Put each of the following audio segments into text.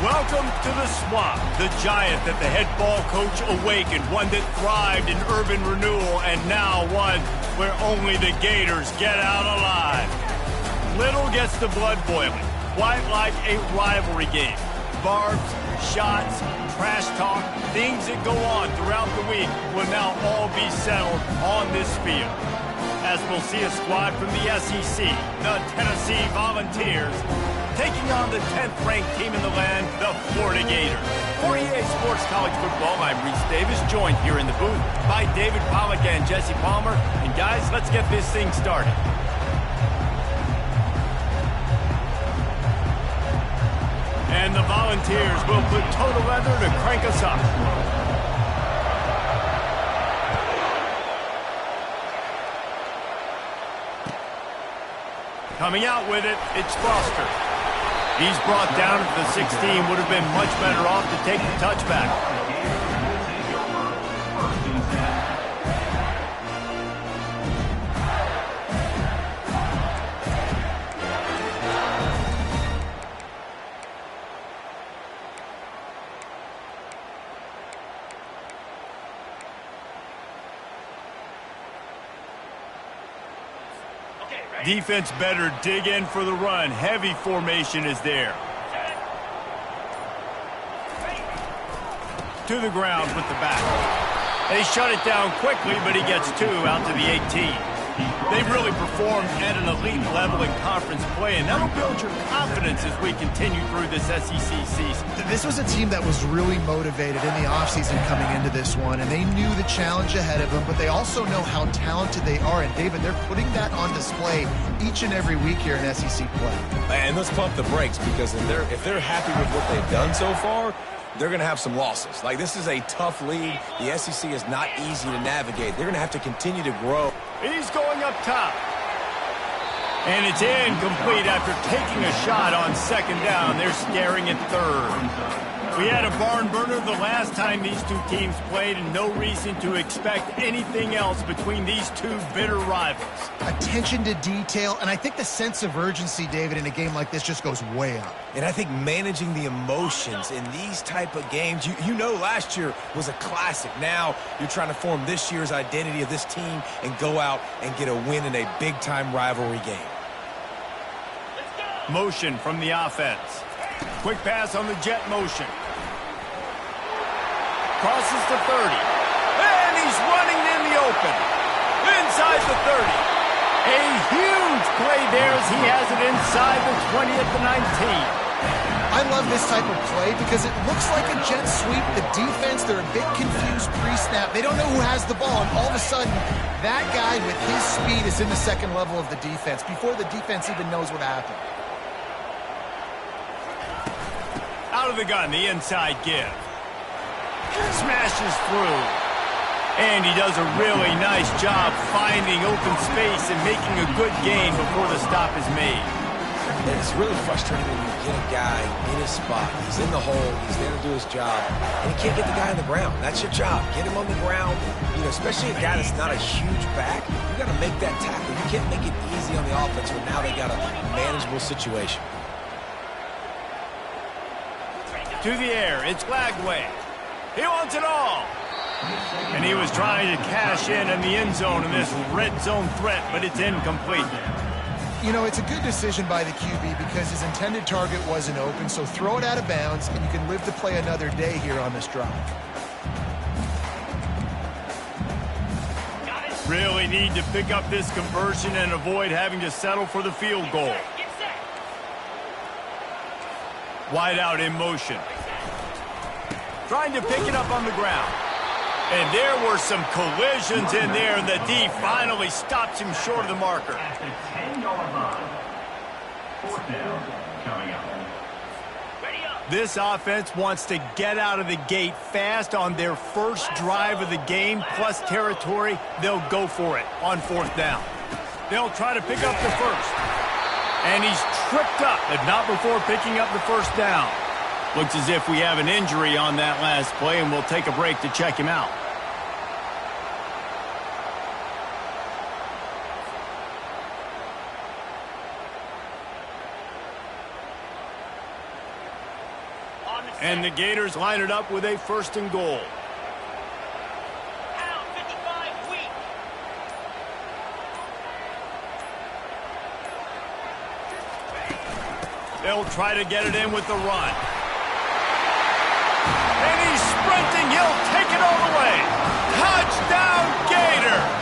Welcome to the Swamp, the giant that the head ball coach awakened, one that thrived in urban renewal, and now one where only the Gators get out alive. Little gets the blood boiling, quite like a rivalry game. Barbs, shots, trash talk, things that go on throughout the week will now all be settled on this field. As we'll see a squad from the SEC, the Tennessee Volunteers, taking on the 10th-ranked team in the land, the Florida Gators. For EA Sports College Football, I'm Reese Davis, joined here in the booth by David Pollack and Jesse Palmer. And guys, let's get this thing started. And the Volunteers will put total leather to crank us up. Coming out with it, it's Foster. He's brought down at the 16, would have been much better off to take the touchback. Defense better dig in for the run. Heavy formation is there. To the ground with the back. They shut it down quickly, but he gets two out to the 18. They've really performed at an elite level in conference play, and that'll build your confidence as we continue through this SEC season. This was a team that was really motivated in the offseason coming into this one, and they knew the challenge ahead of them, but they also know how talented they are. And, David, they're putting that on display each and every week here in SEC play. And let's pump the brakes, because if they're happy with what they've done so far, they're going to have some losses. Like, this is a tough league. The SEC is not easy to navigate. They're going to have to continue to grow. He's going up top. And it's incomplete after taking a shot on second down. They're staring at third. We had a barn burner the last time these two teams played, and no reason to expect anything else between these two bitter rivals. Attention to detail, and I think the sense of urgency, David, in a game like this just goes way up. And I think managing the emotions in these type of games, you know last year was a classic. Now you're trying to form this year's identity of this team and go out and get a win in a big-time rivalry game. Motion from the offense. Quick pass on the jet motion. Crosses to 30. And he's running in the open. Inside the 30. A huge play there as he has it inside the 20 at the 19. I love this type of play because it looks like a jet sweep. The defense, they're a bit confused pre-snap. They don't know who has the ball, and all of a sudden, that guy with his speed is in the second level of the defense before the defense even knows what happened. Out of the gun, the inside give. Smashes through. And he does a really nice job finding open space and making a good gain before the stop is made. And it's really frustrating when you get a guy in his spot. He's in the hole. He's there to do his job. And you can't get the guy on the ground. That's your job. Get him on the ground. You know, especially a guy that's not a huge back. You got to make that tackle. You can't make it easy on the offense when now they got a manageable situation. To the air, it's Lagway. He wants it all. And he was trying to cash in the end zone in this red zone threat, but it's incomplete. You know, it's a good decision by the QB because his intended target wasn't open, so throw it out of bounds, and you can live to play another day here on this drive. Really need to pick up this conversion and avoid having to settle for the field goal. Wide out in motion. Trying to pick it up on the ground. And there were some collisions in there, and the D finally stops him short of the marker. At the 10-yard line. Fourth down coming up. This offense wants to get out of the gate fast on their first drive of the game, plus territory. They'll go for it on fourth down. They'll try to pick up the first. And he's tripped up, if not before picking up the first down. Looks as if we have an injury on that last play, and we'll take a break to check him out. And the Gators line it up with a 1st and goal. They'll try to get it in with the run. And he's sprinting. He'll take it all the way. Touchdown, Gators!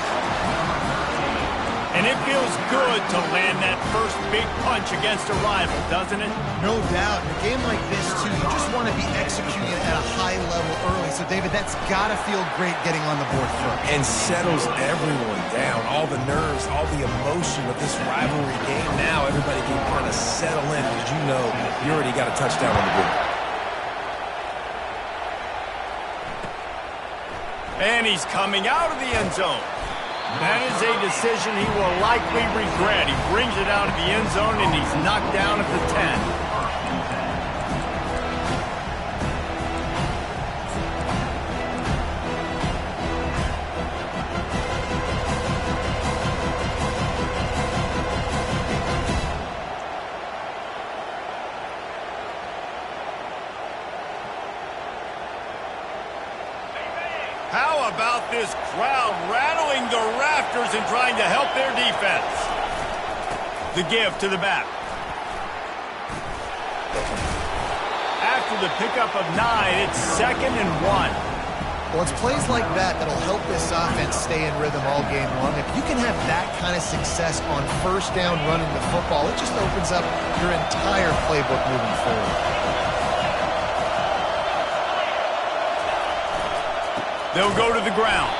And it feels good to land that first big punch against a rival, doesn't it? No doubt. In a game like this, too, you just want to be executing at a high level early. So, David, that's got to feel great getting on the board first. And settles everyone down. All the nerves, all the emotion of this rivalry game. Now everybody can kind of settle in because you know you already got a touchdown on the board. And he's coming out of the end zone. That is a decision he will likely regret. He brings it out of the end zone, and he's knocked down at the 10. How about this crowd rattling the rafters and trying to help their defense? The give to the back. After the pickup of 9, it's 2nd and 1. Well, it's plays like that that'll help this offense stay in rhythm all game long. If you can have that kind of success on 1st down running the football, it just opens up your entire playbook moving forward. They'll go to the ground.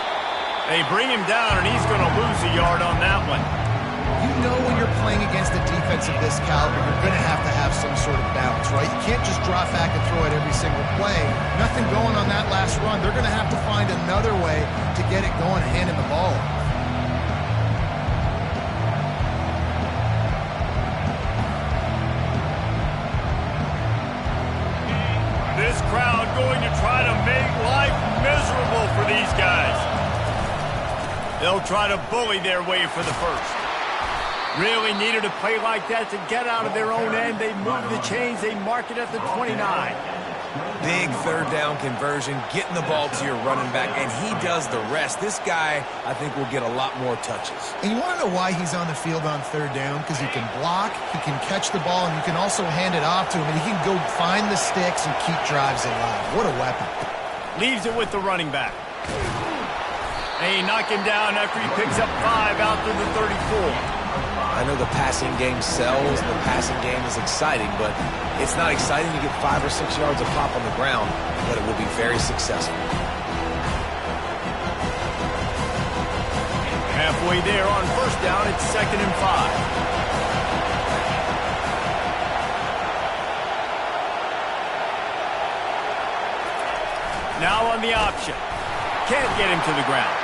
They bring him down, and he's going to lose a yard on that one. You know when you're playing against a defense of this caliber, you're going to have some sort of balance, right? You can't just drop back and throw it every single play. Nothing going on that last run. They're going to have to find another way to get it going, handing the ball. This crowd going to try to make life miserable for these guys. They'll try to bully their way for the 1st. Really needed a play like that to get out of their own end. They move the chains. They mark it at the 29. Big 3rd down conversion, getting the ball to your running back, and he does the rest. This guy, I think, will get a lot more touches. And you want to know why he's on the field on 3rd down? Because he can block, he can catch the ball, and you can also hand it off to him, and he can go find the sticks and keep drives alive. What a weapon. Leaves it with the running back. They knock him down after he picks up 5 out to the 34. I know the passing game sells, the passing game is exciting, but it's not exciting to get 5 or 6 yards of pop on the ground, but it will be very successful. Halfway there on 1st down, it's 2nd and 5. Now on the option. Can't get him to the ground.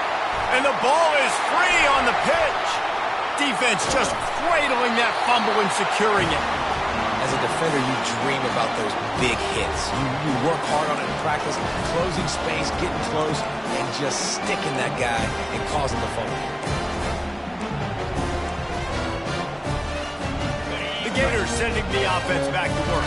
And the ball is free on the pitch. Defense just cradling that fumble and securing it. As a defender, you dream about those big hits. You work hard on it in practice, closing space, getting close, and just sticking that guy and causing the fumble. The Gators sending the offense back to work.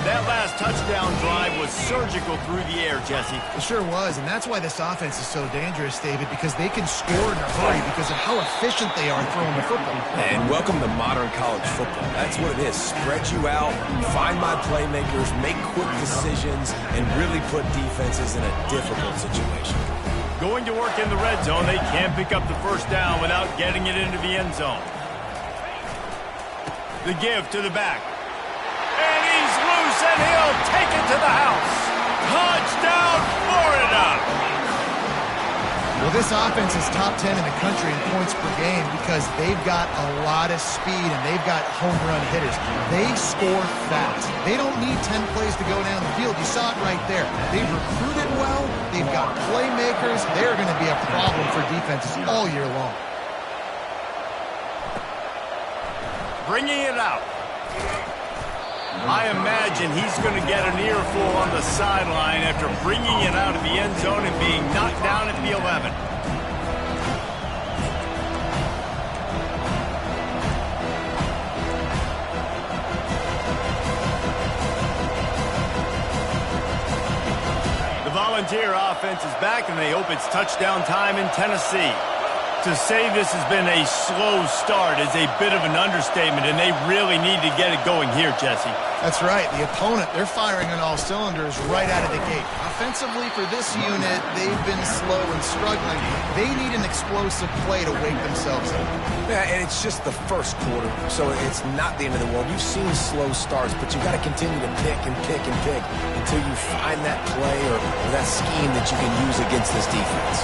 That last touchdown drive was surgical through the air, Jesse. It sure was, and that's why this offense is so dangerous, David, because they can score in a hurry because of how efficient they are throwing the football. And welcome to modern college football. That's what it is. Spread you out, find my playmakers, make quick decisions, and really put defenses in a difficult situation. Going to work in the red zone, they can't pick up the 1st down without getting it into the end zone. The give to the back. And he's loose, and he'll take it to the house. Touchdown, Florida! Well, this offense is top 10 in the country in points per game because they've got a lot of speed and they've got home run hitters. They score fast. They don't need 10 plays to go down the field. You saw it right there. They've recruited well. They've got playmakers. They're going to be a problem for defenses all year long. Bringing it out. I imagine he's going to get an earful on the sideline after bringing it out of the end zone and being knocked down at the 11. Volunteer offense is back, and they hope it's touchdown time in Tennessee. To say this has been a slow start is a bit of an understatement, and they really need to get it going here, Jesse. That's right. The opponent, they're firing on all cylinders right out of the gate. Offensively for this unit, they've been slow and struggling. They need an explosive play to wake themselves up. Yeah, and it's just the first quarter, so it's not the end of the world. You've seen slow starts, but you got to continue to pick and pick and pick until you find that play or that scheme that you can use against this defense.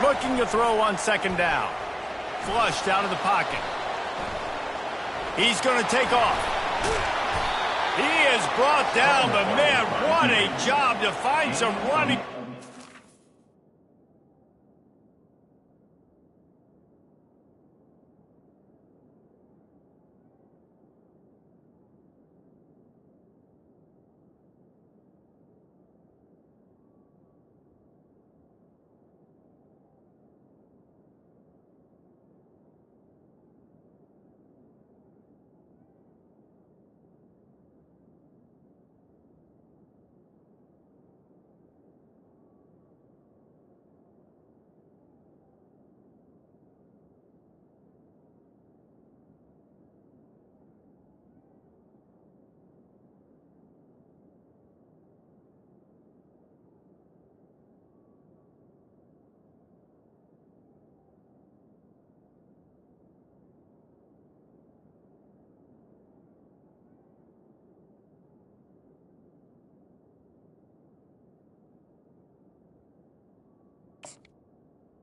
Looking to throw on second down. Flushed out of the pocket. He's going to take off. He is brought down, but man, what a job to find some running.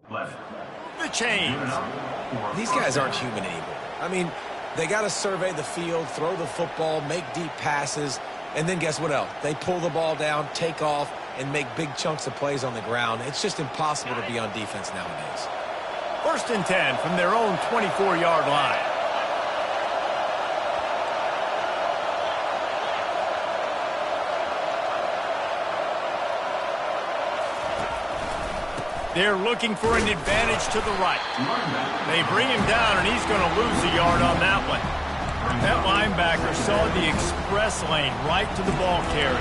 The chains. These guys aren't human anymore. I mean, they got to survey the field, throw the football, make deep passes, and then guess what else? They pull the ball down, take off, and make big chunks of plays on the ground. It's just impossible to be on defense nowadays. 1st and 10 from their own 24-yard line. They're looking for an advantage to the right. They bring him down, and he's going to lose a yard on that one. That linebacker saw the express lane right to the ball carrier.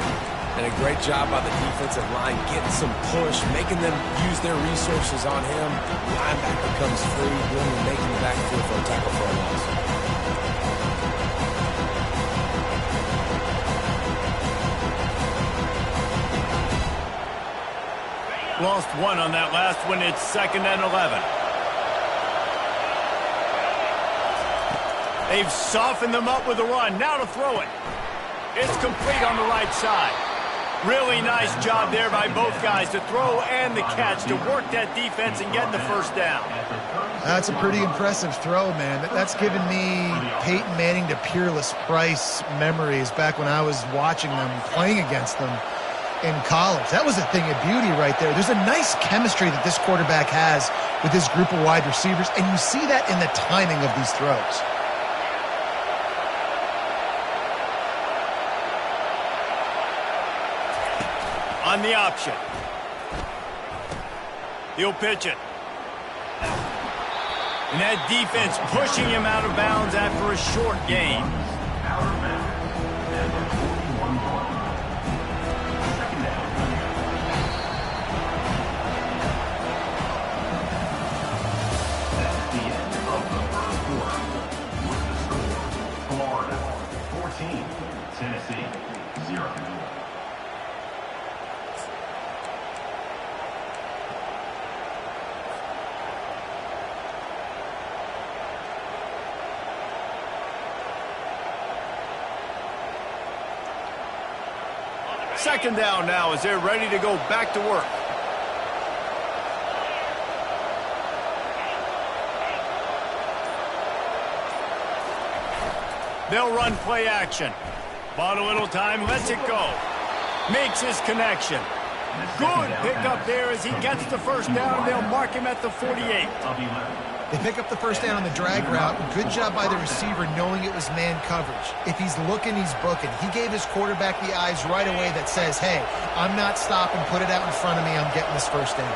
And a great job by the defensive line getting some push, making them use their resources on him. Linebacker comes free, boom, and making the backfield for a tackle for a loss. Lost one on that last one. It's 2nd and 11. They've softened them up with a run. Now to throw it. It's complete on the right side. Really nice job there by both guys to throw and the catch to work that defense and get the first down. That's a pretty impressive throw, man. That's given me Peyton Manning to Peerless Price memories back when I was watching them, playing against them in college. That was a thing of beauty right there. There's a nice chemistry that this quarterback has with his group of wide receivers, and you see that in the timing of these throws. On the option. He'll pitch it. And that defense pushing him out of bounds after a short gain. Tennessee, 0. Second down now as they're ready to go back to work. They'll run play action. Bought a little time, lets it go. Makes his connection. Good pickup there as he gets the first down. They'll mark him at the 48. They pick up the first down on the drag route. Good job by the receiver knowing it was man coverage. If he's looking, he's booking. He gave his quarterback the eyes right away that says, hey, I'm not stopping. Put it out in front of me. I'm getting this first down.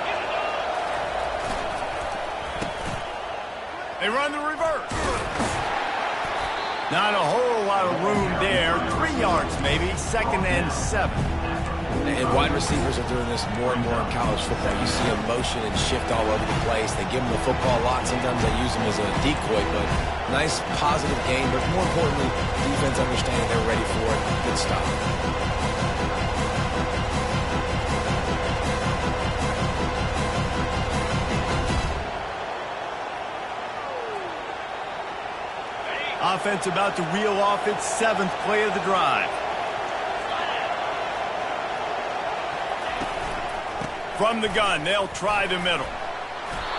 They run the reverse. Not a whole lot of room there. 3 yards maybe. 2nd and 7. And wide receivers are doing this more and more in college football. You see them motion and shift all over the place. They give them the football a lot. Sometimes they use them as a decoy, but nice, positive game. But more importantly, defense understanding they're ready for it. Good stuff. Offense about to reel off its 7th play of the drive. From the gun, they'll try the middle.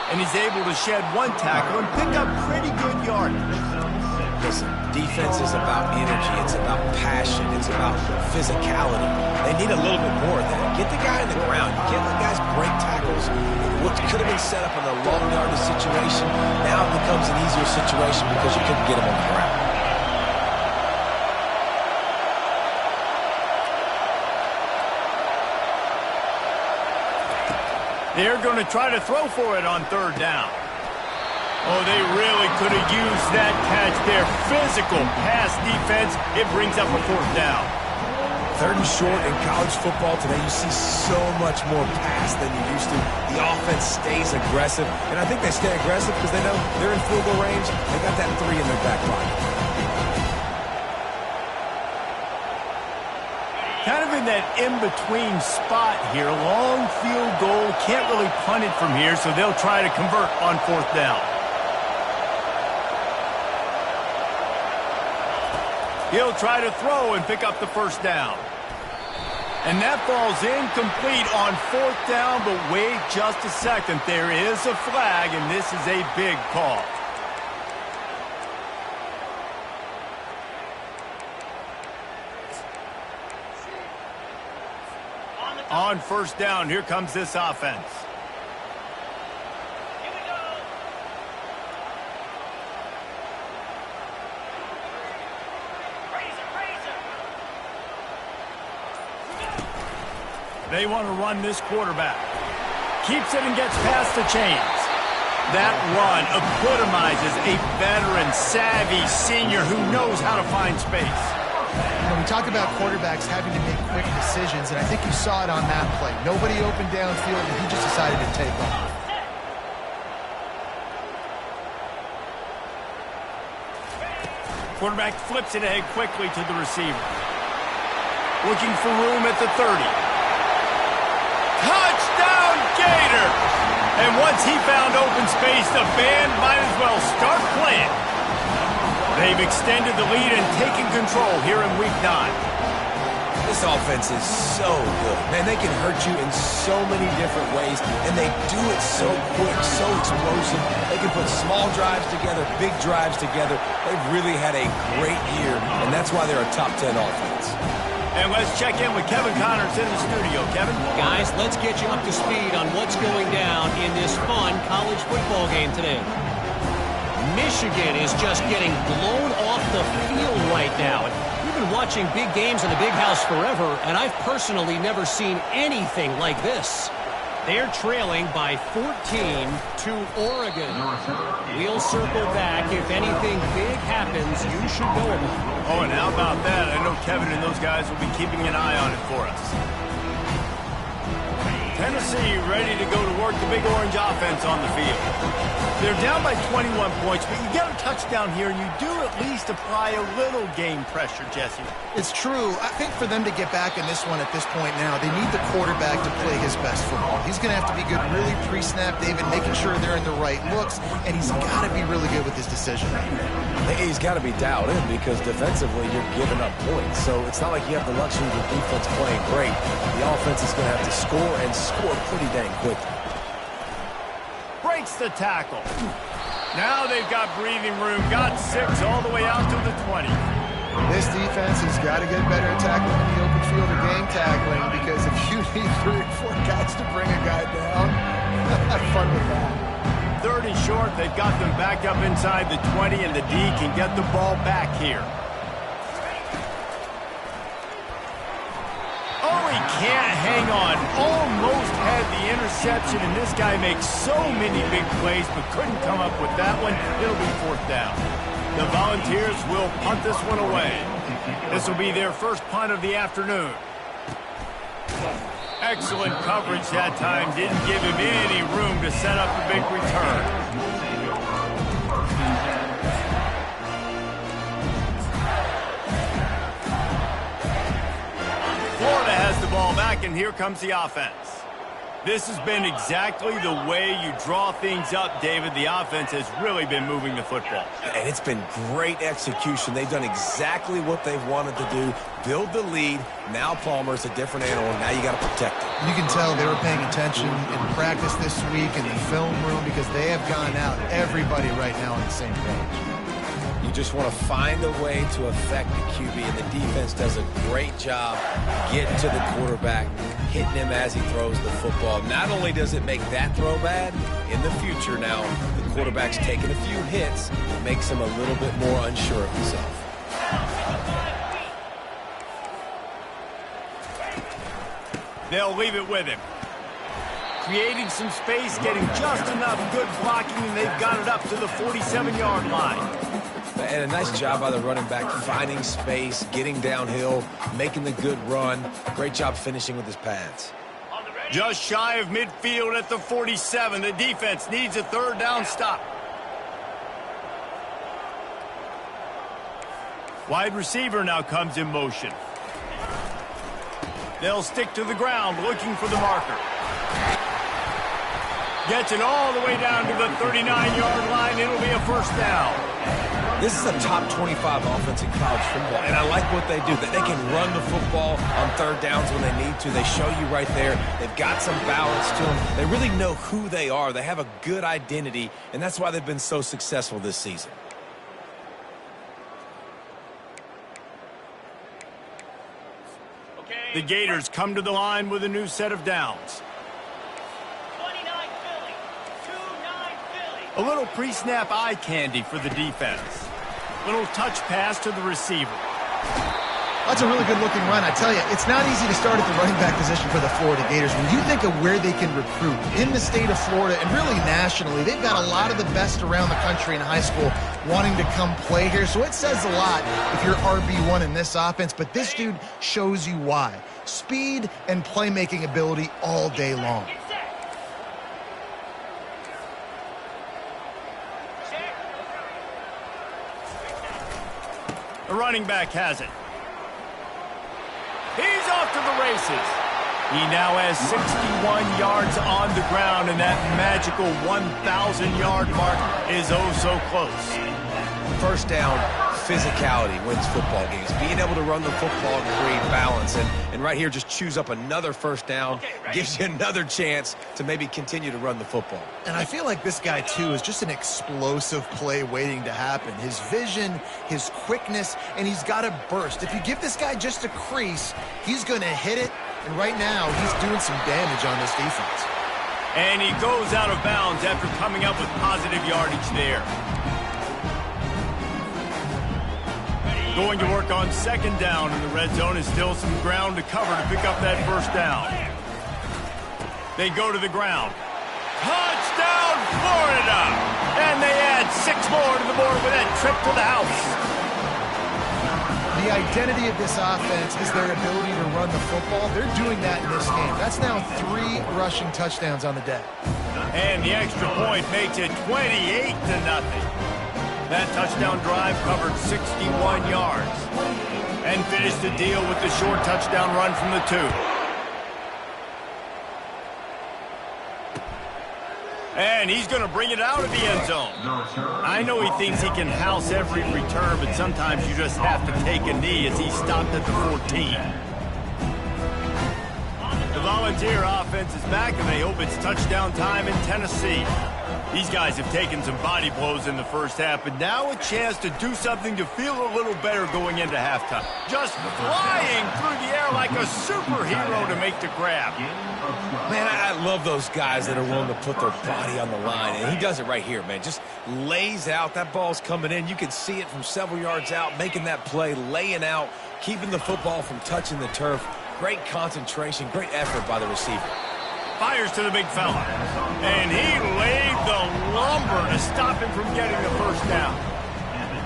And he's able to shed 1 tackle and pick up pretty good yardage. Listen, defense is about energy. It's about passion. It's about physicality. They need a little bit more of that. Get the guy in the ground. You can't let guys break tackles. What could have been set up in a long yardage situation now becomes an easier situation because you couldn't get him on the ground. They're going to try to throw for it on 3rd down. Oh, they really could have used that catch there. Physical pass defense. It brings up a 4th down. 3rd and short in college football today, you see so much more pass than you used to. The offense stays aggressive, and I think they stay aggressive because they know they're in field goal range. They got that 3 in their back pocket. Kind of in that in-between spot here. Long field goal. Can't really punt it from here, so they'll try to convert on 4th down. He'll try to throw and pick up the first down. And that falls incomplete on 4th down, but wait just a second. There is a flag, and this is a big call. On 1st down, here comes this offense. They want to run this quarterback. Keeps it and gets past the chains. That run epitomizes a veteran, savvy senior who knows how to find space. When we talk about quarterbacks having to make quick decisions, and I think you saw it on that play. Nobody opened downfield, and he just decided to take off. Quarterback flips it ahead quickly to the receiver. Looking for room at the 30. Touchdown, Gator! And once he found open space, the band might as well start playing. They've extended the lead and taken control here in Week 9. This offense is so good. Man, they can hurt you in so many different ways, and they do it so quick, so explosive. They can put small drives together, big drives together. They've really had a great year, and that's why they're a top 10 offense. And let's check in with Kevin Connors in the studio. Kevin? Guys, let's get you up to speed on what's going down in this fun college football game today. Michigan is just getting blown off the field right now. We've been watching big games in the Big House forever, and I've personally never seen anything like this. They're trailing by 14 to Oregon. We'll circle back. If anything big happens, you should know about it. Oh, and how about that? I know Kevin and those guys will be keeping an eye on it for us. Tennessee ready to go to work the Big Orange offense on the field. They're down by 21 points, but you get a touchdown here, and you do at least apply a little game pressure, Jesse. It's true. I think for them to get back in this one at this point now, they need the quarterback to play his best football. He's going to have to be good really pre-snap, David, making sure they're in the right looks, and he's got to be really good with his decision making. He's got to be dialed in because defensively you're giving up points. So it's not like you have the luxury of the defense playing great. The offense is going to have to score and score pretty dang quickly. Breaks the tackle. Now they've got breathing room. Got 6 all the way out to the 20. This defense has got to get better at tackling in the open field or game tackling, because if you need 3 or 4 guys to bring a guy down, have fun with that. 3rd and short. They've got them back up inside the 20, and the D can get the ball back here. Oh, he can't hang on. Almost had the interception, and this guy makes so many big plays, but couldn't come up with that one. It'll be 4th down. The Volunteers will punt this one away. This will be their first punt of the afternoon. Excellent coverage that time. Didn't give him any room to set up a big return. Florida has the ball back, and here comes the offense. This has been exactly the way you draw things up, David. The offense has really been moving the football. And it's been great execution. They've done exactly what they've wanted to do. Build the lead. Now Palmer's a different animal. Now you got to protect him. You can tell they were paying attention in practice this week in the film room because they have gone out, everybody right now on the same page. You just want to find a way to affect the QB, and the defense does a great job getting to the quarterback, hitting him as he throws the football. Not only does it make that throw bad, in the future now, the quarterback's taking a few hits, it makes him a little bit more unsure of himself. They'll leave it with him. Creating some space, getting just enough good blocking, and they've got it up to the 47-yard line. And a nice job by the running back, finding space, getting downhill, making the good run. Great job finishing with his pads. Just shy of midfield at the 47. The defense needs a 3rd down stop. Wide receiver now comes in motion. They'll stick to the ground looking for the marker. Gets it all the way down to the 39-yard line. It'll be a 1st down. This is a top 25 offense in college football, and I like what they do. That they can run the football on 3rd downs when they need to. They show you right there. They've got some balance to them. They really know who they are. They have a good identity, and that's why they've been so successful this season. The Gators come to the line with a new set of downs. A little pre-snap eye candy for the defense. Little touch pass to the receiver. That's a really good-looking run. I tell you, it's not easy to start at the running back position for the Florida Gators. When you think of where they can recruit in the state of Florida and really nationally, they've got a lot of the best around the country in high school wanting to come play here. So it says a lot if you're RB1 in this offense, but this dude shows you why. Speed and playmaking ability all day long. The running back has it. He's off to the races. He now has 61 yards on the ground, and that magical 1,000-yard mark is oh so close. 1st down, physicality wins football games. Being able to run the football and create balance, and right here just choose up another 1st down, gives you another chance to maybe continue to run the football. And I feel like this guy, too, is just an explosive play waiting to happen. His vision, his quickness, and he's got a burst. If you give this guy just a crease, he's going to hit it, and right now he's doing some damage on this defense. And he goes out of bounds after coming up with positive yardage there. Going to work on 2nd down in the red zone. Is still some ground to cover to pick up that 1st down. They go to the ground. Touchdown, Florida! And they add 6 more to the board with that trip to the house. The identity of this offense is their ability to run the football. They're doing that in this game. That's now 3 rushing touchdowns on the day. And the extra point makes it 28-0. That touchdown drive covered 61 yards and finished the deal with the short touchdown run from the 2. And he's going to bring it out of the end zone. I know he thinks he can house every return, but sometimes you just have to take a knee as he stopped at the 14. The Volunteer offense is back, and they hope it's touchdown time in Tennessee. These guys have taken some body blows in the first half, but now a chance to do something to feel a little better going into halftime. Just flying through the air like a superhero to make the grab. Man, I love those guys that are willing to put their body on the line, and he does it right here, man. Just lays out. That ball's coming in. You can see it from several yards out, making that play, laying out, keeping the football from touching the turf. Great concentration, great effort by the receiver. Fires to the big fella. And he laid the lumber to stop him from getting the first down.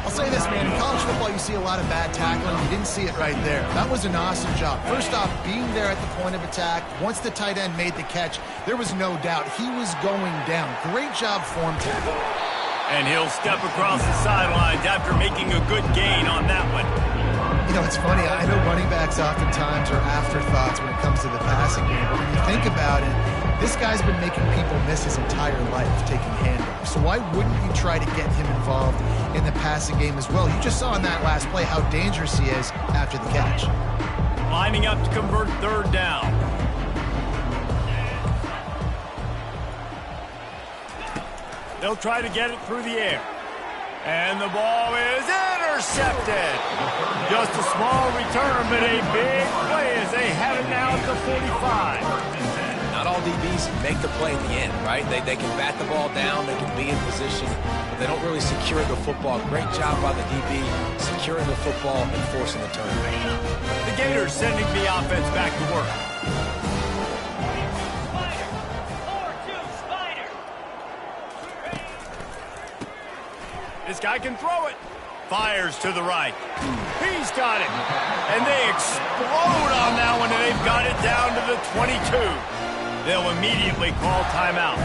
I'll say this, man. In college football, you see a lot of bad tackling. You didn't see it right there. That was an awesome job. First off, being there at the point of attack. Once the tight end made the catch, there was no doubt he was going down. Great job for him, too. And he'll step across the sidelines after making a good gain on that one. You know, it's funny. I know running backs oftentimes are afterthoughts when it comes to the passing game. But when you think about it, this guy's been making people miss his entire life taking handoffs. So why wouldn't you try to get him involved in the passing game as well? You just saw in that last play how dangerous he is after the catch. Lining up to convert third down. They'll try to get it through the air. And the ball is intercepted. Just a small return, but a big play as they have it now at the 45. Not all DBs make the play at the end, right? They can bat the ball down, they can be in position, but they don't really secure the football. Great job by the DB securing the football and forcing the turnover. The Gators sending the offense back to work. This guy can throw it. Fires to the right. He's got it. And they explode on that one, and they've got it down to the 22. They'll immediately call timeout.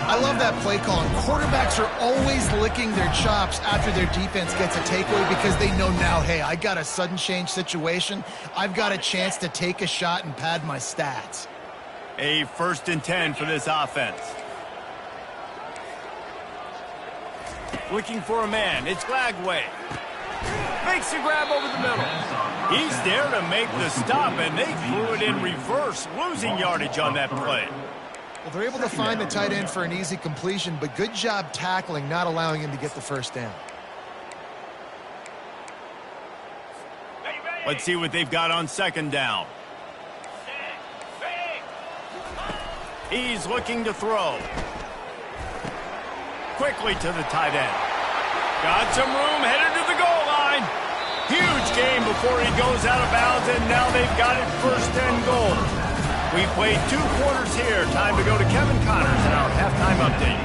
I love that play call. And quarterbacks are always licking their chops after their defense gets a takeaway because they know now, hey, I got a sudden change situation. I've got a chance to take a shot and pad my stats. A 1st and 10 for this offense. Looking for a man. It's Glagway. Makes the grab over the middle. He's there to make the stop, and they threw it in reverse, losing yardage on that play. Well, they're able to find the tight end for an easy completion, but good job tackling, not allowing him to get the first down. Let's see what they've got on 2nd down. He's looking to throw. Quickly to the tight end. Got some room, headed to the goal line. Huge game before he goes out of bounds, and now they've got it 1st and goal. We played 2 quarters here. Time to go to Kevin Connors in our halftime update.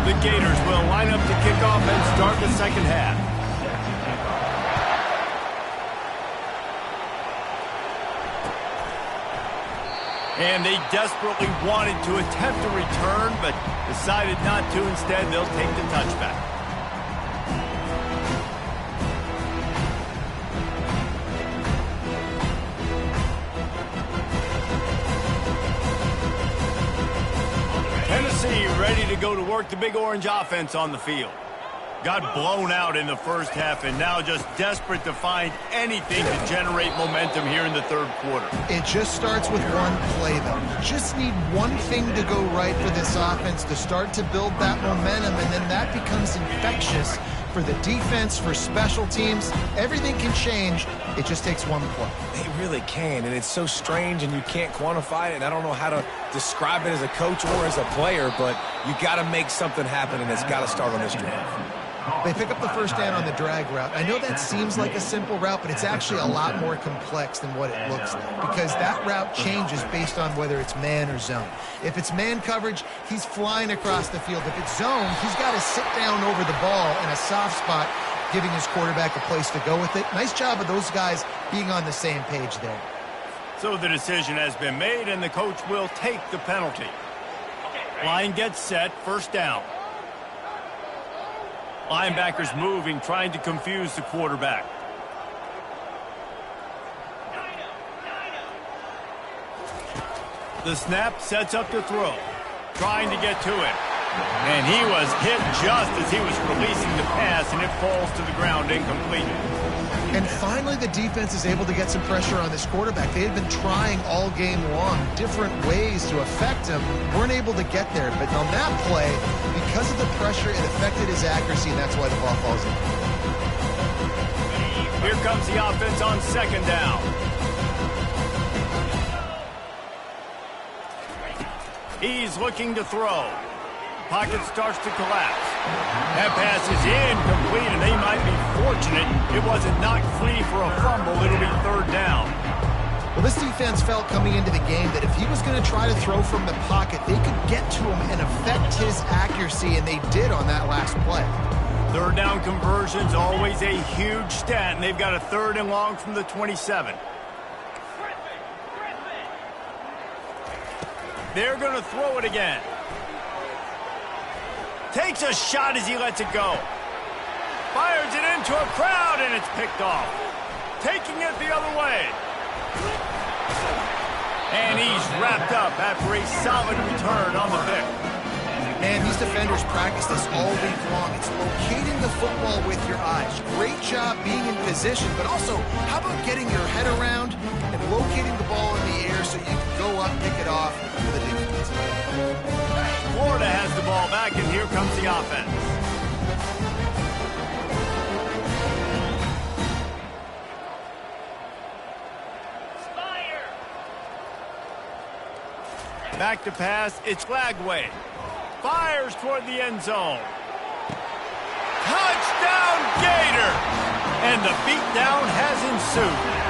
The Gators will line up to kick off and start the 2nd half. And they desperately wanted to attempt a return, but decided not to. Instead, they'll take the touchback. Tennessee ready to go to work. The Big Orange offense on the field. Got blown out in the first half and now just desperate to find anything to generate momentum here in the 3rd quarter. It just starts with one play, though. You just need one thing to go right for this offense to start to build that momentum, and then that becomes infectious for the defense, for special teams. Everything can change. It just takes one play. They really can, and it's so strange, and you can't quantify it, and I don't know how to describe it as a coach or as a player, but you got to make something happen, and it's got to start on this drive. They pick up the first down on the drag route. I know that seems like a simple route, but it's actually a lot more complex than what it looks like because that route changes based on whether it's man or zone. If it's man coverage, he's flying across the field. If it's zone, he's got to sit down over the ball in a soft spot, giving his quarterback a place to go with it. Nice job of those guys being on the same page there. So the decision has been made, and the coach will take the penalty. Line gets set, 1st down. Linebackers moving, trying to confuse the quarterback. The snap sets up the throw. Trying to get to it. And he was hit just as he was releasing the pass, and it falls to the ground incomplete. And finally, the defense is able to get some pressure on this quarterback. They had been trying all game long different ways to affect him. Weren't able to get there. But on that play, because of the pressure, it affected his accuracy, and that's why the ball falls in. Here comes the offense on second down. He's looking to throw. Pocket starts to collapse. That pass is incomplete, and they might be fortunate it wasn't knocked free for a fumble. It'll be third down. Well, this defense felt coming into the game that if he was going to try to throw from the pocket, they could get to him and affect his accuracy, and they did on that last play. Third down conversion's always a huge stat, and they've got a third and long from the 27. They're going to throw it again. Takes a shot as he lets it go. Fires it into a crowd, and it's picked off. Taking it the other way. And he's wrapped up after a solid return on the pick. Man, these defenders practice this all week long. It's locating the football with your eyes. Great job being in position, but also, how about getting your head around and locating the ball in the air so you can go up, pick it off for the defense. Florida has the ball back, and here comes the offense. Back to pass, it's Lagway. Fires toward the end zone. Touchdown, Gator! And the beatdown has ensued.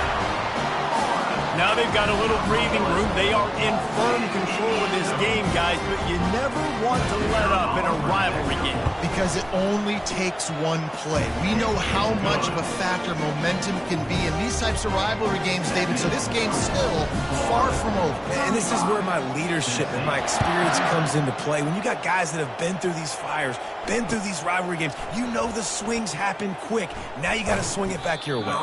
Now they've got a little breathing room. They are in firm control of this game, guys, but you never want to let up in a rivalry game. Because it only takes one play. We know how much of a factor momentum can be in these types of rivalry games, David, so this game's still far from over. And this is where my leadership and my experience comes into play. When you got guys that have been through these fires, been through these rivalry games, you know the swings happen quick. Now you got to swing it back your way.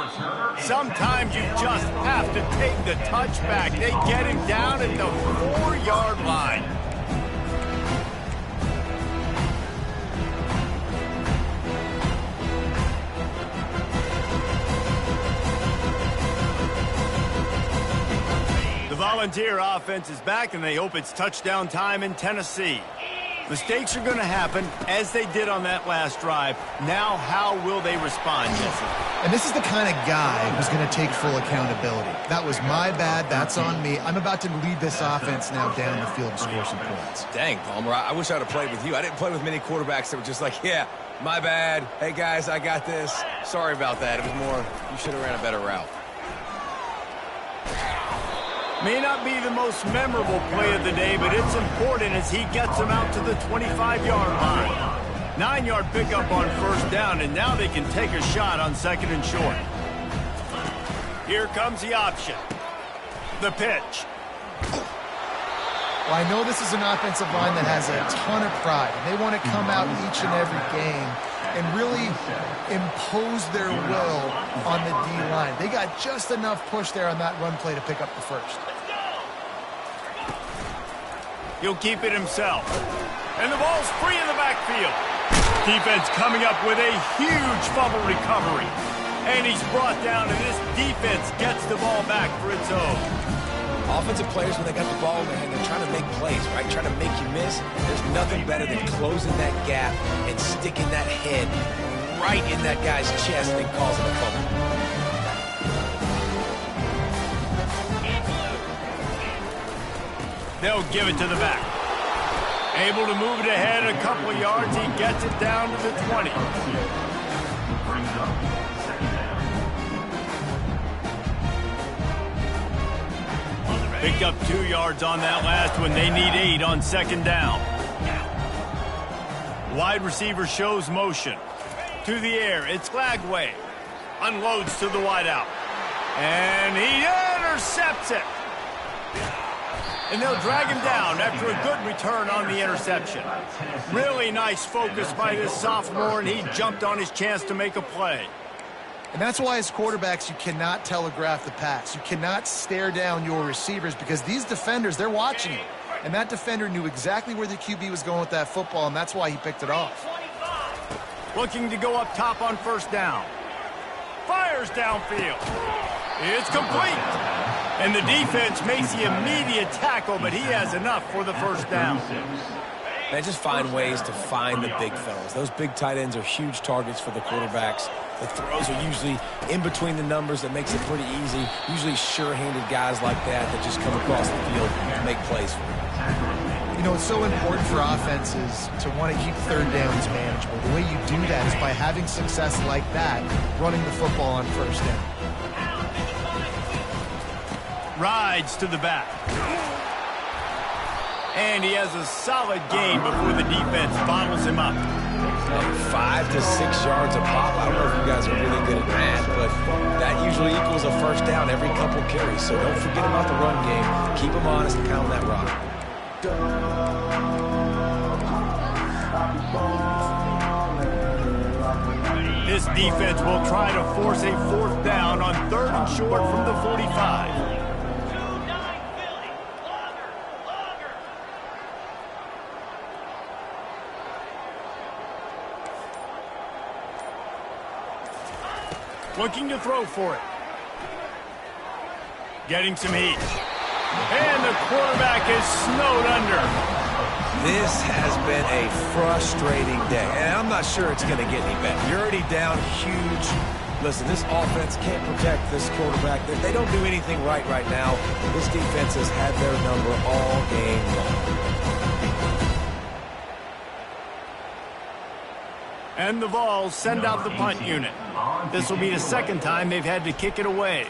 Sometimes you just have to take the touchback. They get him down at the 4-yard line. The Volunteer offense is back, and they hope it's touchdown time in Tennessee. Mistakes are going to happen, as they did on that last drive. Now, how will they respond, Jesse? And this is the kind of guy who's going to take full accountability. That was my bad. That's on me. I'm about to lead this offense now down the field and score some points. Dang, Palmer, I wish I would have played with you. I didn't play with many quarterbacks that were just like, yeah, my bad. Hey, guys, I got this. Sorry about that. It was more, you should have ran a better route. May not be the most memorable play of the day, but it's important as he gets them out to the 25-yard line. 9-yard pickup on first down, and now they can take a shot on second and short. Here comes the option. The pitch. Well, I know this is an offensive line that has a ton of pride, and they want to come out each and every game and really impose their will on the D-line. They got just enough push there on that run play to pick up the first. He'll keep it himself. And the ball's free in the backfield. Defense coming up with a huge fumble recovery. And he's brought down, and this defense gets the ball back for its own. Offensive players, when they got the ball in their hand, they're trying to make plays, right? Trying to make you miss. There's nothing better than closing that gap and sticking that head right in that guy's chest and causing a fumble. They'll give it to the back. Able to move it ahead a couple of yards. He gets it down to the 20. Brings up second down. Picked up 2 yards on that last one. They need 8 on second down. Wide receiver shows motion. To the air, it's Lagway. Unloads to the wideout. And he intercepts it. And they'll drag him down after a good return on the interception. Really nice focus by this sophomore, and he jumped on his chance to make a play. And that's why as quarterbacks, you cannot telegraph the pass. You cannot stare down your receivers because these defenders, they're watching you. And that defender knew exactly where the QB was going with that football, and that's why he picked it off. Looking to go up top on first down. Fires downfield. It's complete. And the defense makes the immediate tackle, but he has enough for the first down. They just find ways to find the big fellas. Those big tight ends are huge targets for the quarterbacks. The throws are usually in between the numbers. That makes it pretty easy. Usually sure-handed guys like that just come across the field to make plays for them. You know, it's so important for offenses to want to keep third downs manageable. The way you do that is by having success like that, running the football on first down. Rides to the back. And he has a solid gain before the defense bottles him up. 5 to 6 yards a pop. I don't know if you guys are really good at that, but that usually equals a first down every couple carries. So don't forget about the run game. Keep them honest and pound that rock. This defense will try to force a fourth down on 3rd and short from the 45. Looking to throw for it. Getting some heat. And the quarterback is snowed under. This has been a frustrating day, and I'm not sure it's going to get any better. You're already down huge. Listen, this offense can't protect this quarterback. They don't do anything right now. This defense has had their number all game long. And the Vols send out the punt unit. This will be the second time they've had to kick it away.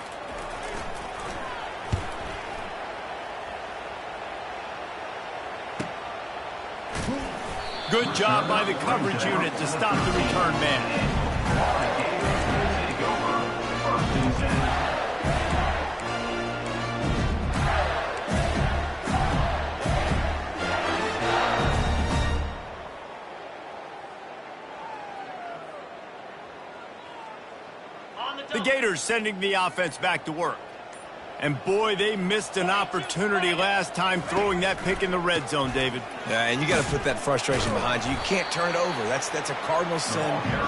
Good job by the coverage unit to stop the return man. The Gators sending the offense back to work. And boy, they missed an opportunity last time throwing that pick in the red zone, David. Yeah, and you got to put that frustration behind you. You can't turn it over. That's a cardinal sin.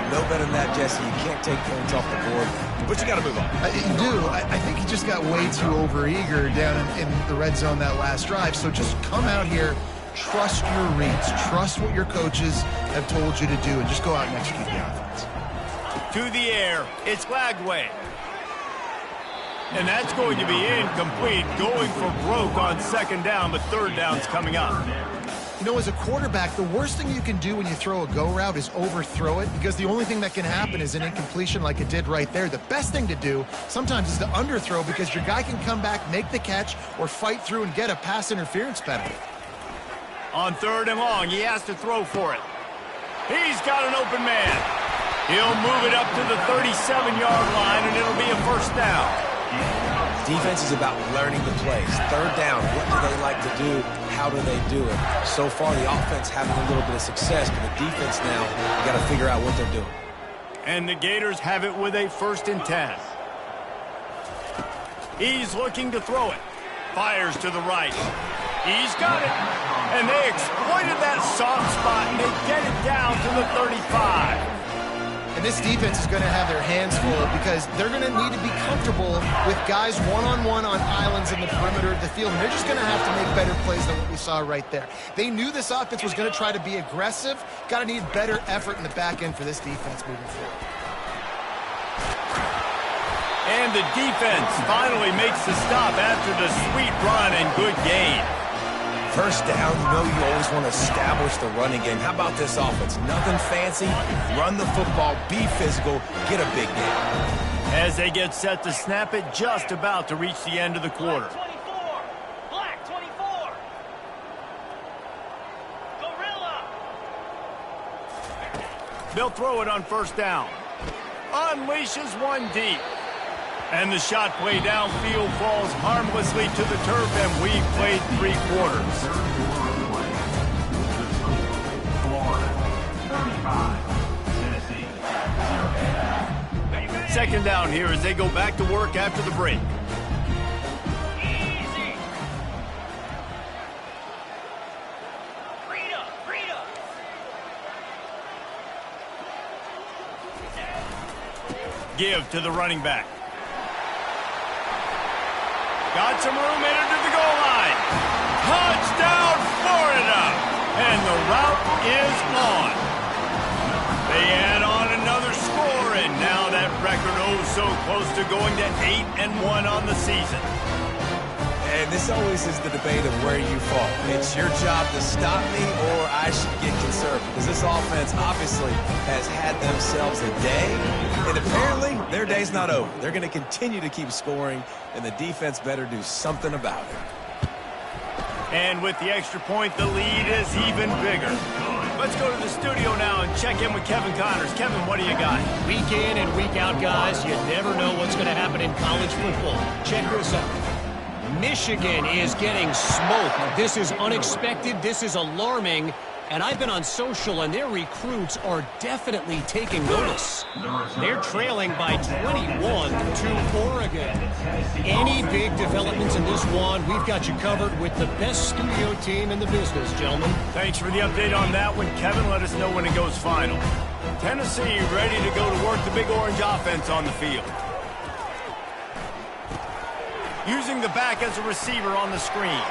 No better than that, Jesse. You can't take points off the board. But you got to move on. You do. I think he just got way too overeager down in the red zone that last drive. So just come out here, trust your reads, trust what your coaches have told you to do, and just go out and execute the offense. To the air, it's Lagway. And that's going to be incomplete, going for broke on second down, but third down's coming up. You know, as a quarterback, the worst thing you can do when you throw a go route is overthrow it, because the only thing that can happen is an incompletion like it did right there. The best thing to do sometimes is to underthrow, because your guy can come back, make the catch, or fight through and get a pass interference penalty. On 3rd and long, he has to throw for it. He's got an open man. He'll move it up to the 37-yard line, and it'll be a first down. Defense is about learning the plays. 3rd down, what do they like to do? How do they do it? So far, the offense having a little bit of success, but the defense now, you got to figure out what they're doing. And the Gators have it with a 1st and 10. He's looking to throw it. Fires to the right. He's got it. And they exploited that soft spot, and they get it down to the 35. And this defense is going to have their hands full, because they're going to need to be comfortable with guys one-on-one on islands in the perimeter of the field. And they're just going to have to make better plays than what we saw right there. They knew this offense was going to try to be aggressive. Got to need better effort in the back end for this defense moving forward. And the defense finally makes the stop after the sweet run and good gain. First down, you know you always want to establish the running game. How about this offense? Nothing fancy. Run the football, be physical, get a big gain. As they get set to snap it, just about to reach the end of the quarter. Black 24. Gorilla. They'll throw it on first down. Unleashes one deep. And the shot play downfield falls harmlessly to the turf, and we've played 3 quarters. Second down here as they go back to work after the break. Easy. Give to the running back. Got some room in to the goal line. Touchdown, Florida! And the route is on. They add on another score, and now that record so close to going to 8-1 on the season. And this always is the debate of where you fall. It's your job to stop me, or I should get conservative. Because this offense obviously has had themselves a day, and apparently their day's not over. They're going to continue to keep scoring, and the defense better do something about it. And with the extra point, the lead is even bigger. Let's go to the studio now and check in with Kevin Connors. Kevin, what do you got? Week in and week out, guys, you never know what's going to happen in college football. Check this out. Michigan is getting smoked. This is unexpected. This is alarming. And I've been on social, and their recruits are definitely taking notice. They're trailing by 21 to Oregon. Any big developments in this one, we've got you covered with the best studio team in the business, gentlemen. Thanks for the update on that one, Kevin. Let us know when it goes final. Tennessee ready to go to work the Big Orange offense on the field. Using the back as a receiver on the screen.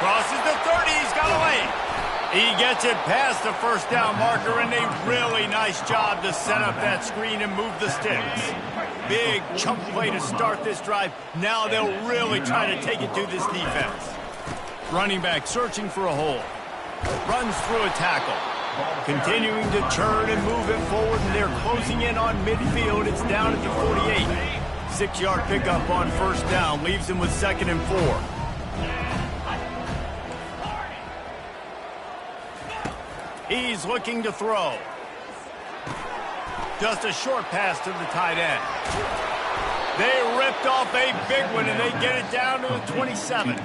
Crosses the 30, he's got away. He gets it past the first down marker, and a really nice job to set up that screen and move the sticks. Big chunk play to start this drive. Now they'll really try to take it to this defense. Running back searching for a hole. Runs through a tackle. Continuing to churn and move it forward, and they're closing in on midfield. It's down at the 48. 6-yard pickup on first down. Leaves him with 2nd and 4. He's looking to throw. Just a short pass to the tight end. They ripped off a big one, and they get it down to the 27.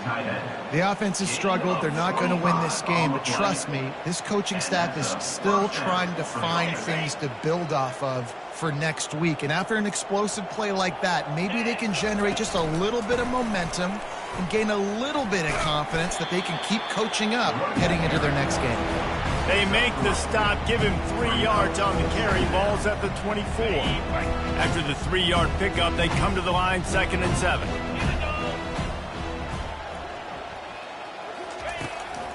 The offense has struggled. They're not going to win this game, but trust me, this coaching staff is still trying to find things to build off of for next week. And after an explosive play like that, maybe they can generate just a little bit of momentum and gain a little bit of confidence that they can keep coaching up heading into their next game. They make the stop, give him 3 yards on the carry. Ball's at the 24. After the 3-yard pickup, they come to the line, 2nd and 7.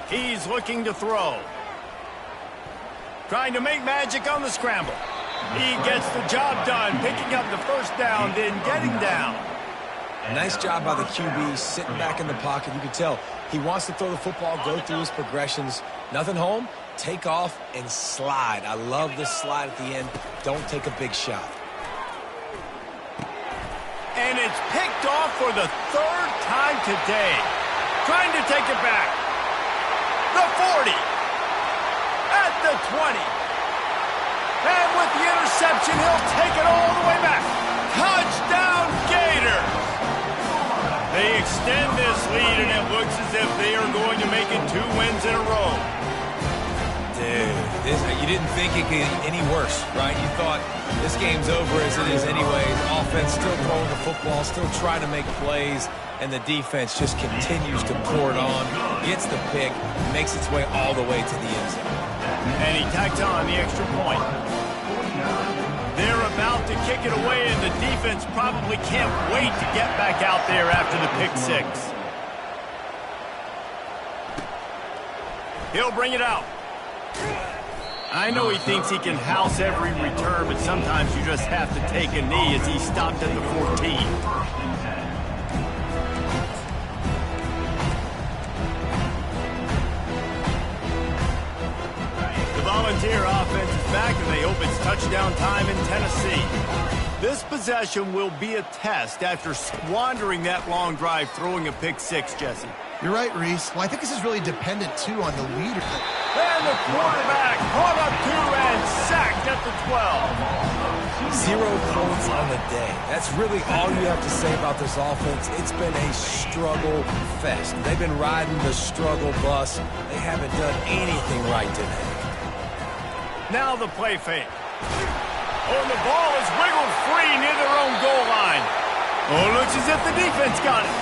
He's looking to throw. Trying to make magic on the scramble. He gets the job done, picking up the first down, then getting down. Nice job by the QB, sitting back in the pocket. You can tell he wants to throw the football, go through his progressions. Nothing home, take off, and slide. I love the slide at the end. Don't take a big shot. And it's picked off for the 3rd time today. Trying to take it back. The 40. At the 20. And with the interception, he'll take it all the way back. Touchdown, Gators! They extend this lead, and it looks as if they are going to make it 2 wins in a row. Dude, you didn't think it could get any worse, right? You thought this game's over as it is anyways. Offense still throwing the football, still trying to make plays, and the defense just continues to pour it on, gets the pick, makes its way all the way to the end zone. And he tacks on the extra point. They're about to kick it away, and the defense probably can't wait to get back out there after the pick 6. He'll bring it out. I know he thinks he can house every return, but sometimes you just have to take a knee as he stopped at the 14. Volunteer offense is back, and they hope it's touchdown time in Tennessee. This possession will be a test after squandering that long drive, throwing a pick 6, Jesse. You're right, Reese. Well, I think this is really dependent, too, on the leader. And the quarterback brought up 2 and sacked at the 12. 0 points on the day. That's really all you have to say about this offense. It's been a struggle fest. They've been riding the struggle bus. They haven't done anything right today. Now the play fake. Oh, and the ball is wiggled free near their own goal line. Oh, looks as if the defense got it.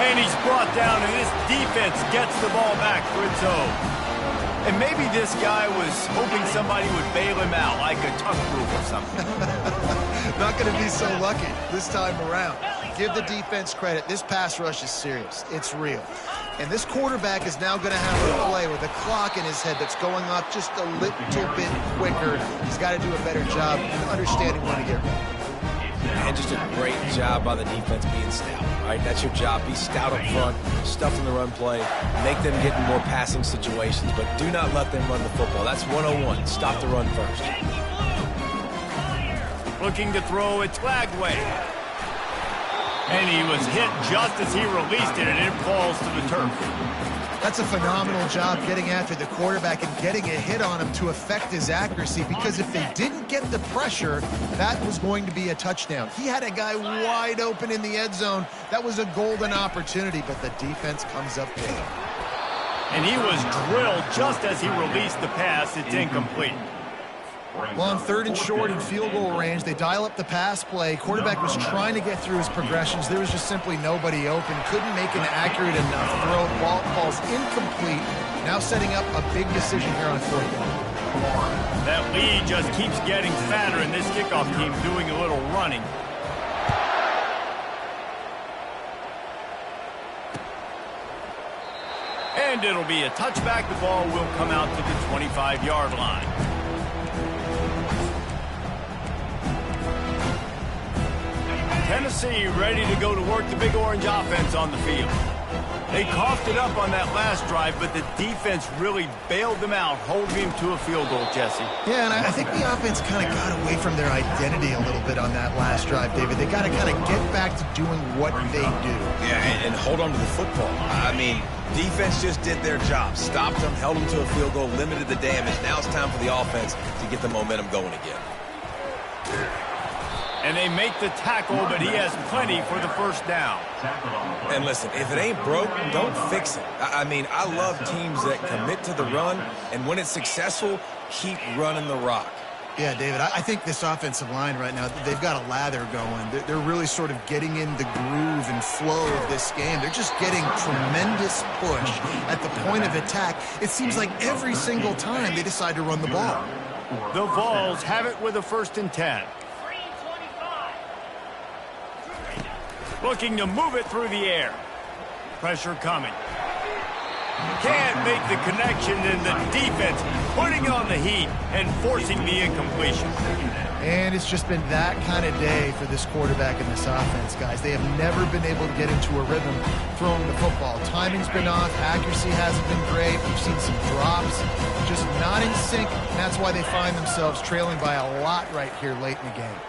And he's brought down, and this defense gets the ball back for its own. And maybe this guy was hoping somebody would bail him out, like a tuck rule or something. Not going to be so lucky this time around. Give the defense credit. This pass rush is serious. It's real. And this quarterback is now going to have to play with a clock in his head that's going off just a little bit quicker. He's got to do a better job understanding when to get ready. And just a great job by the defense being stout, right? That's your job. Be stout up front, stuff in the run play, make them get in more passing situations, but do not let them run the football. That's 101. Stop the run first. Looking to throw, it's Lagway. And he was hit just as he released it, and it falls to the turf. That's a phenomenal job getting after the quarterback and getting a hit on him to affect his accuracy, because if they didn't get the pressure, that was going to be a touchdown. He had a guy wide open in the end zone. That was a golden opportunity, but the defense comes up big. And he was drilled just as he released the pass. It's incomplete. Well, on 3rd and short in field goal range, they dial up the pass play. Quarterback was trying to get through his progressions. There was just simply nobody open. Couldn't make an accurate enough throw. Ball falls incomplete. Now setting up a big decision here on 4th down. That lead just keeps getting fatter, and this kickoff team doing a little running. And it'll be a touchback. The ball will come out to the 25-yard line. Tennessee ready to go to work the Big Orange offense on the field. They coughed it up on that last drive, but the defense really bailed them out, holding him to a field goal, Jesse. Yeah, and I think the offense kind of got away from their identity a little bit on that last drive, David. They got to kind of get back to doing what they do. Yeah, and hold on to the football. I mean, defense just did their job. Stopped them, held them to a field goal, limited the damage. Now it's time for the offense to get the momentum going again. And they make the tackle, but he has plenty for the first down. And listen, if it ain't broke, don't fix it. I mean, I love teams that commit to the run, and when it's successful, keep running the rock. Yeah, David, I think this offensive line right now, they've got a lather going. They're really sort of getting in the groove and flow of this game. They're just getting tremendous push at the point of attack. It seems like every single time they decide to run the ball. The Vols have it with a 1st and 10. Looking to move it through the air. Pressure coming. Can't make the connection, and the defense putting on the heat and forcing the incompletion. And it's just been that kind of day for this quarterback and this offense, guys. They have never been able to get into a rhythm throwing the football. Timing's been off. Accuracy hasn't been great. We've seen some drops. Just not in sync, and that's why they find themselves trailing by a lot right here late in the game.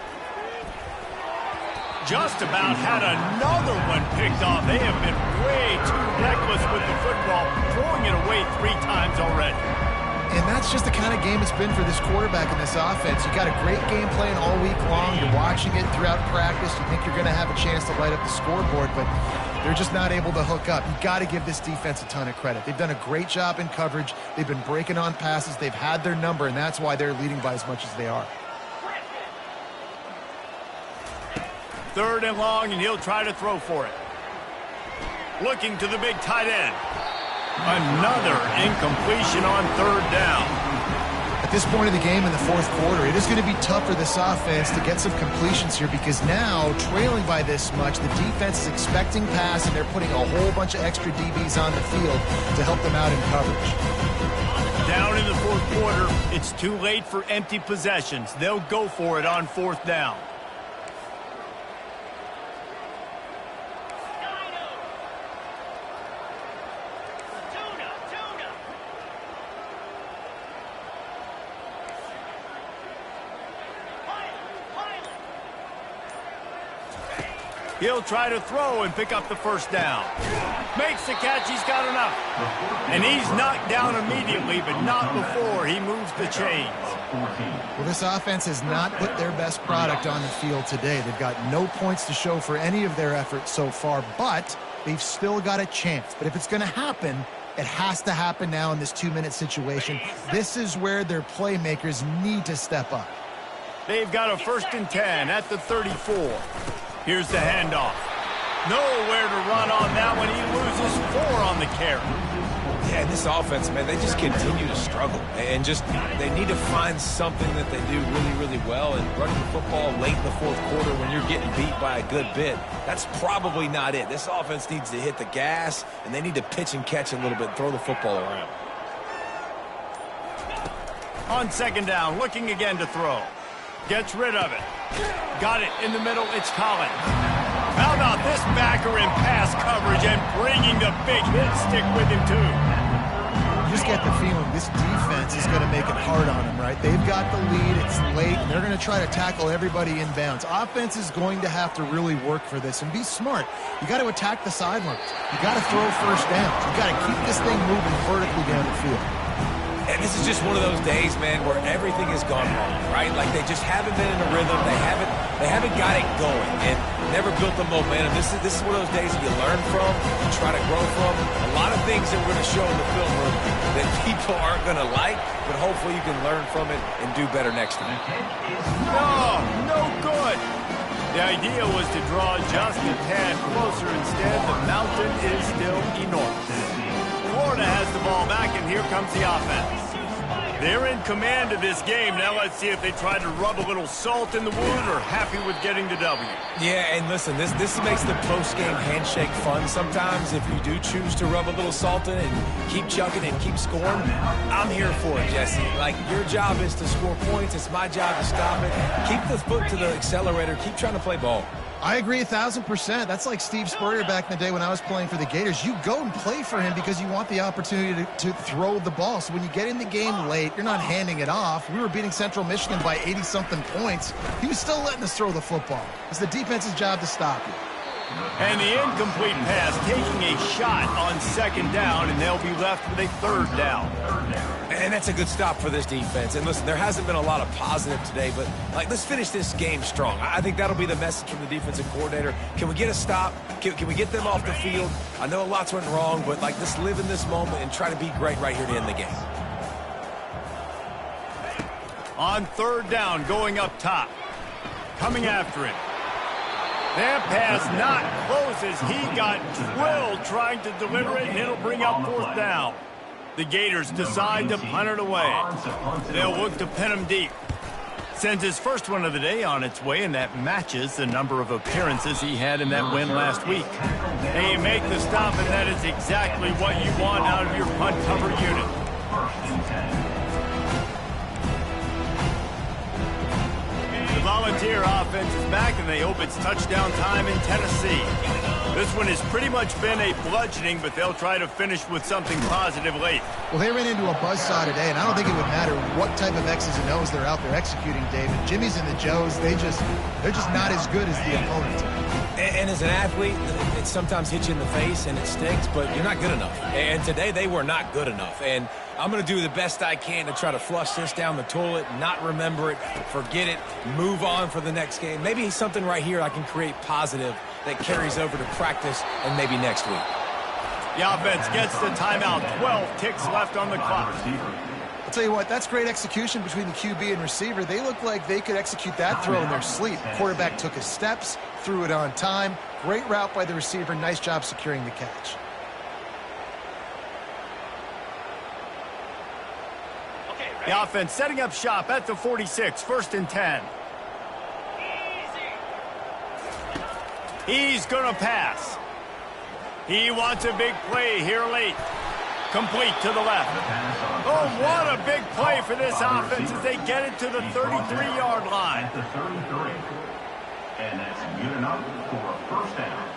Just about had another one picked off. They have been way too reckless with the football, throwing it away 3 times already. And that's just the kind of game it's been for this quarterback and this offense. You got a great game plan all week long. You're watching it throughout practice. You think you're going to have a chance to light up the scoreboard, but they're just not able to hook up. You got to give this defense a ton of credit. They've done a great job in coverage. They've been breaking on passes. They've had their number, and that's why they're leading by as much as they are. 3rd and long, and he'll try to throw for it. Looking to the big tight end. Another incompletion on 3rd down. At this point of the game in the 4th quarter, it is going to be tough for this offense to get some completions here, because now, trailing by this much, the defense is expecting pass, and they're putting a whole bunch of extra DBs on the field to help them out in coverage. Down in the 4th quarter, it's too late for empty possessions. They'll go for it on 4th down. He'll try to throw and pick up the 1st down. Makes the catch. He's got enough. And he's knocked down immediately, but not before he moves the chains. Well, this offense has not put their best product on the field today. They've got no points to show for any of their efforts so far, but they've still got a chance. But if it's going to happen, it has to happen now in this 2-minute situation. This is where their playmakers need to step up. They've got a 1st and 10 at the 34. Here's the handoff. Nowhere to run on that one. He loses 4 on the carry. Yeah, and this offense, man, they just continue to struggle. And just they need to find something that they do really, really well. And running the football late in the fourth quarter when you're getting beat by a good bit, that's probably not it. This offense needs to hit the gas, and they need to pitch and catch a little bit, throw the football around. On second down, looking again to throw. Gets rid of it. Got it in the middle. It's Collins. How about this backer in pass coverage and bringing the big hit stick with him, too? You just get the feeling this defense is going to make it hard on them, right? They've got the lead. It's late, and they're going to try to tackle everybody inbounds. Offense is going to have to really work for this and be smart. You got to attack the sidelines. You got to throw first downs. You got to keep this thing moving vertically down the field. And this is just one of those days, man, where everything has gone wrong, right? Like they just haven't been in a rhythm. They haven't got it going and never built the momentum. This is one of those days that you learn from, you try to grow from. A lot of things that we're going to show in the film room that people aren't going to like, but hopefully you can learn from it and do better next time. No good. The idea was to draw just a tad closer. Instead, the mountain is still enormous. Florida has the ball back, and here comes the offense. They're in command of this game. Now let's see if they try to rub a little salt in the wound or happy with getting the W. Yeah, and listen, this makes the post-game handshake fun sometimes. If you do choose to rub a little salt in it and keep chugging and keep scoring, I'm here for it, Jesse. Like, your job is to score points. It's my job to stop it. Keep the foot to the accelerator. Keep trying to play ball. I agree 1,000%. That's like Steve Spurrier back in the day when I was playing for the Gators. You go and play for him because you want the opportunity to throw the ball. So when you get in the game late, you're not handing it off. We were beating Central Michigan by 80-something points. He was still letting us throw the football. It's the defense's job to stop you. And the incomplete pass taking a shot on second down, and they'll be left with a third down. And that's a good stop for this defense. And listen, there hasn't been a lot of positive today, but let's finish this game strong. I think that'll be the message from the defensive coordinator. Can we get a stop? Can we get them off the field? I know lots went wrong, but let's live in this moment and try to be great right here to end the game. On third down, going up top. Coming after it. That pass not close as he got drilled trying to deliver it, and it'll bring up fourth down. The Gators decide to punt it away. They'll look to pin him deep. Sends his first one of the day on its way, and that matches the number of appearances he had in that win last week. They make the stop, and that is exactly what you want out of your punt cover unit. The Volunteer offense is back, and they hope it's touchdown time in Tennessee. This one has pretty much been a bludgeoning, but they'll try to finish with something positive late. Well, they ran into a buzzsaw today, and I don't think it would matter what type of X's and O's they're out there executing, David. Jimmy's and the Joes, they're just not as good as the opponent. And as an athlete, it sometimes hits you in the face and it stinks, but you're not good enough. And today they were not good enough. And I'm going to do the best I can to try to flush this down the toilet, not remember it, forget it, move on for the next game. Maybe something right here I can create positive that carries over to practice and maybe next week. The offense gets the timeout. 12 ticks left on the clock. I'll tell you what, that's great execution between the QB and receiver. They look like they could execute that throw in their sleep. Quarterback took his steps, threw it on time. Great route by the receiver. Nice job securing the catch. The offense setting up shop at the 46, 1st and 10. He's going to pass. He wants a big play here late. Complete to the left. Oh, what a big play for this offense as they get it to the 33-yard line. At the 33. And that's good enough for a first down.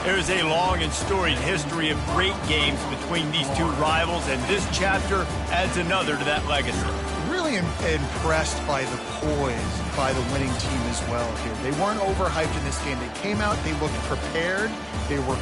There's a long and storied history of great games between these two rivals, and this chapter adds another to that legacy. Really impressed by the poise by the winning team as well here. They weren't overhyped in this game. They came out, they looked prepared, they were